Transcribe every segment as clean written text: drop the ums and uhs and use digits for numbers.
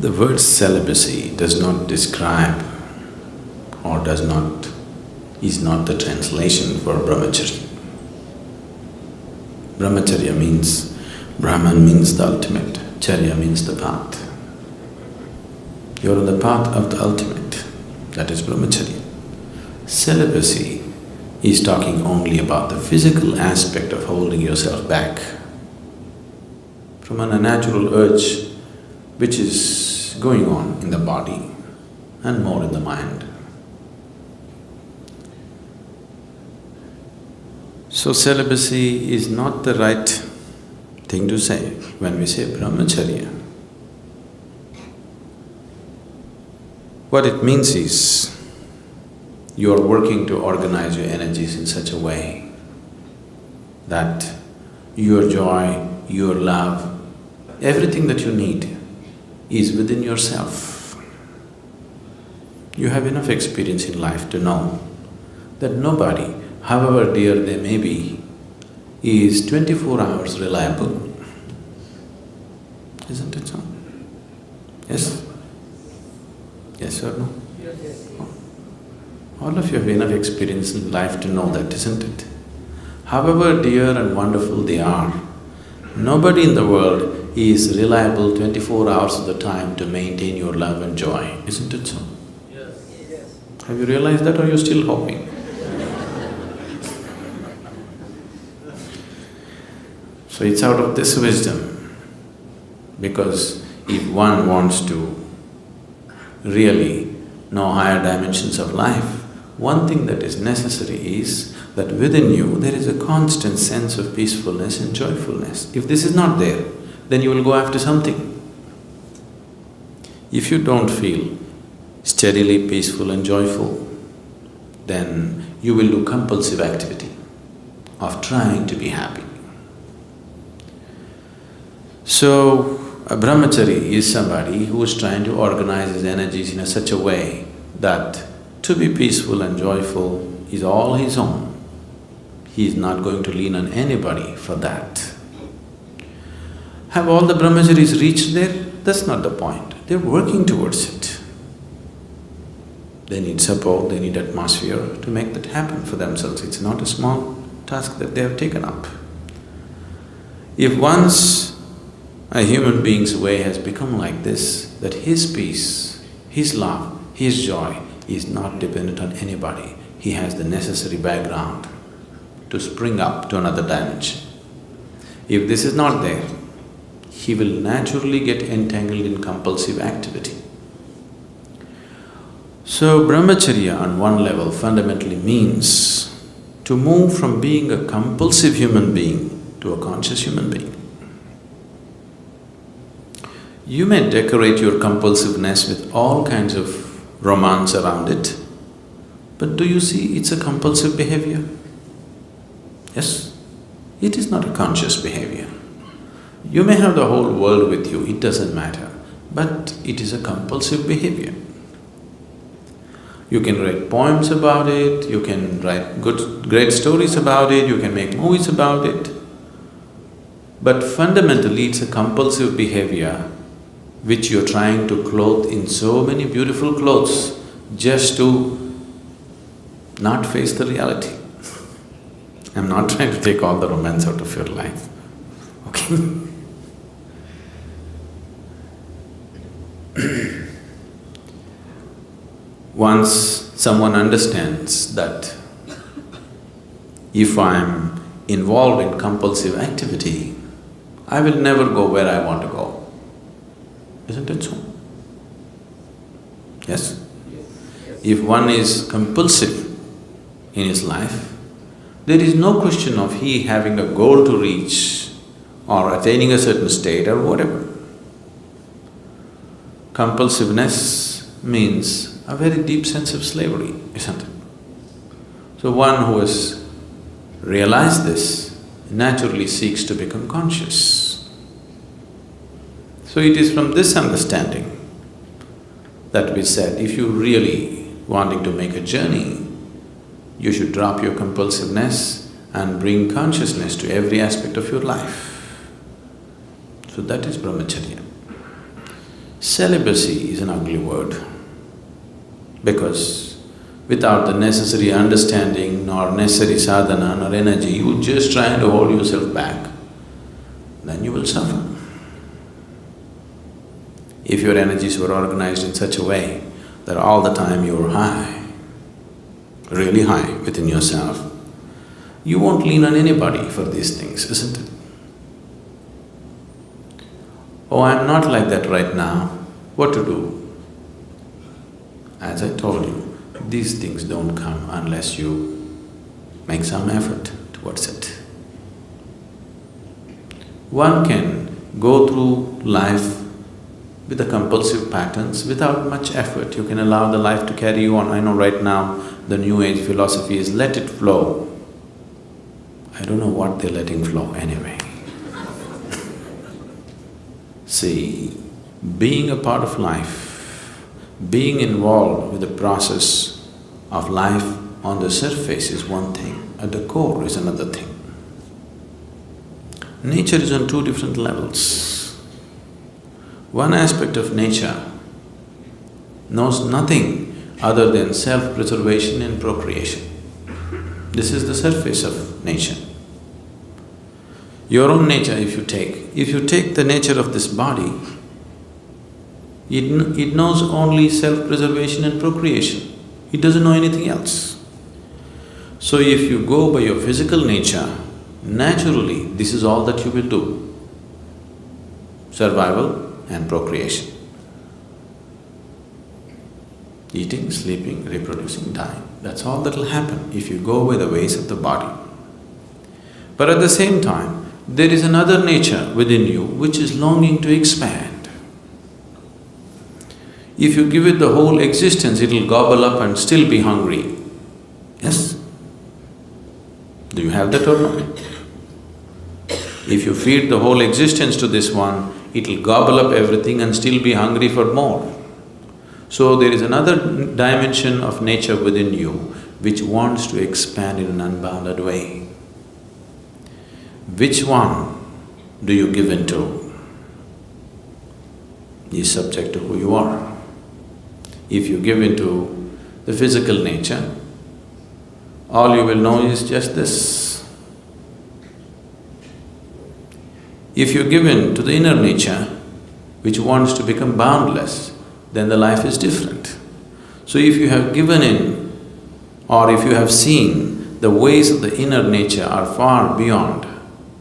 The word celibacy does not describe or is not the translation for brahmacharya. Brahmacharya means, Brahman means the ultimate, charya means the path. You're on the path of the ultimate, that is brahmacharya. Celibacy is talking only about the physical aspect of holding yourself back from an unnatural urge which is going on in the body and more in the mind. So celibacy is not the right thing to say when we say brahmacharya. What it means is, you are working to organize your energies in such a way that your joy, your love, everything that you need is within yourself. You have enough experience in life to know that nobody, however dear they may be, is 24 hours reliable. Isn't it so? Yes? Yes or no? All of you have enough experience in life to know that, isn't it? However dear and wonderful they are, nobody in the world is reliable 24 hours of the time to maintain your love and joy, isn't it so? Yes. Have you realized that, or you're still hoping? So it's out of this wisdom, because if one wants to really know higher dimensions of life, one thing that is necessary is that within you there is a constant sense of peacefulness and joyfulness. If this is not there, then you will go after something. If you don't feel steadily peaceful and joyful, then you will do compulsive activity of trying to be happy. So, a brahmachari is somebody who is trying to organize his energies in such a way that to be peaceful and joyful is all his own. He is not going to lean on anybody for that. Have all the brahmacharis reached there? That's not the point. They're working towards it. They need support, they need atmosphere to make that happen for themselves. It's not a small task that they have taken up. If once a human being's way has become like this, that his peace, his love, his joy is not dependent on anybody, he has the necessary background to spring up to another dimension. If this is not there, he will naturally get entangled in compulsive activity. So brahmacharya on one level fundamentally means to move from being a compulsive human being to a conscious human being. You may decorate your compulsiveness with all kinds of romance around it, but do you see it's a compulsive behavior? Yes? It is not a conscious behavior. You may have the whole world with you, it doesn't matter, but it is a compulsive behavior. You can write poems about it, you can write great stories about it, you can make movies about it, but fundamentally it's a compulsive behavior which you're trying to clothe in so many beautiful clothes just to not face the reality. I'm not trying to take all the romance out of your life, okay? Once someone understands that if I'm involved in compulsive activity, I will never go where I want to go. Isn't it so? Yes? If one is compulsive in his life, there is no question of he having a goal to reach or attaining a certain state or whatever. Compulsiveness means a very deep sense of slavery, isn't it? So one who has realized this naturally seeks to become conscious. So it is from this understanding that we said, if you really wanting to make a journey, you should drop your compulsiveness and bring consciousness to every aspect of your life. So that is brahmacharya. Celibacy is an ugly word because without the necessary understanding nor necessary sadhana nor energy, you just trying to hold yourself back, then you will suffer. If your energies were organized in such a way that all the time you're high, really high within yourself, you won't lean on anybody for these things, isn't it? Oh, I'm not like that right now, what to do? As I told you, these things don't come unless you make some effort towards it. One can go through life with the compulsive patterns without much effort. You can allow the life to carry you on. I know right now the new age philosophy is let it flow. I don't know what they're letting flow anyway. See, being a part of life, being involved with the process of life on the surface is one thing, at the core is another thing. Nature is on two different levels. One aspect of nature knows nothing other than self-preservation and procreation. This is the surface of nature. Your own nature if you take the nature of this body, it knows only self-preservation and procreation. It doesn't know anything else. So if you go by your physical nature, naturally this is all that you will do. Survival and procreation. Eating, sleeping, reproducing, dying. That's all that will happen if you go by the ways of the body. But at the same time, there is another nature within you which is longing to expand. If you give it the whole existence, it'll gobble up and still be hungry. Yes? Do you have that or not? If you feed the whole existence to this one, it'll gobble up everything and still be hungry for more. So there is another dimension of nature within you which wants to expand in an unbounded way. Which one do you give into is subject to who you are. If you give into the physical nature, all you will know is just this. If you give in to the inner nature, which wants to become boundless, then the life is different. So if you have given in, or if you have seen the ways of the inner nature are far beyond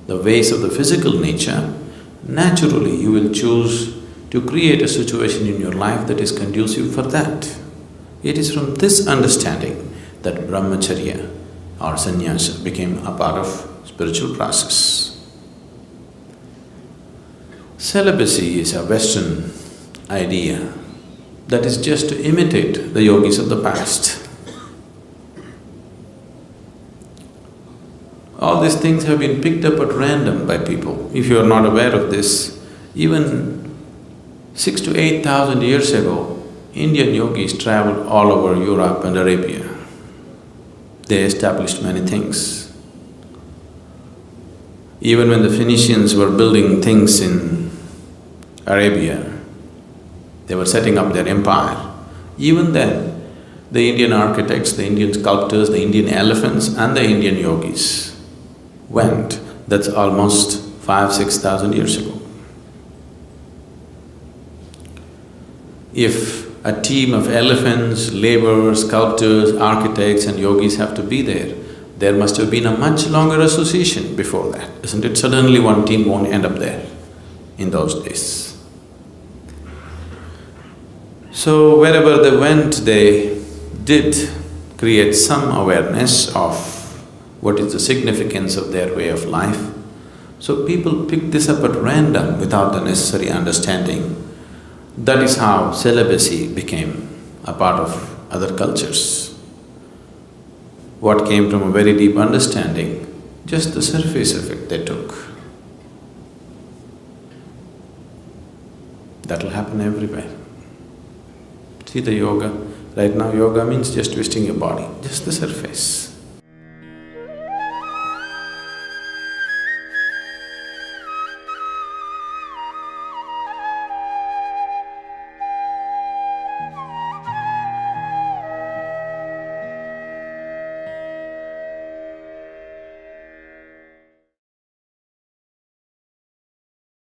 the ways of the physical nature, naturally you will choose to create a situation in your life that is conducive for that. It is from this understanding that brahmacharya or sannyasa became a part of spiritual process. Celibacy is a Western idea that is just to imitate the yogis of the past. All these things have been picked up at random by people. If you are not aware of this, even 6,000 to 8,000 years ago, Indian yogis travelled all over Europe and Arabia. They established many things. Even when the Phoenicians were building things in Arabia, they were setting up their empire. Even then, the Indian architects, the Indian sculptors, the Indian elephants and the Indian yogis went. That's almost 5,000–6,000 years ago. If a team of elephants, laborers, sculptors, architects and yogis have to be there, there must have been a much longer association before that, isn't it? Suddenly one team won't end up there in those days. So wherever they went, they did create some awareness of what is the significance of their way of life. So people picked this up at random without the necessary understanding. That is how celibacy became a part of other cultures. What came from a very deep understanding, just the surface of it they took. That'll happen everywhere. See the yoga, right now yoga means just twisting your body, just the surface.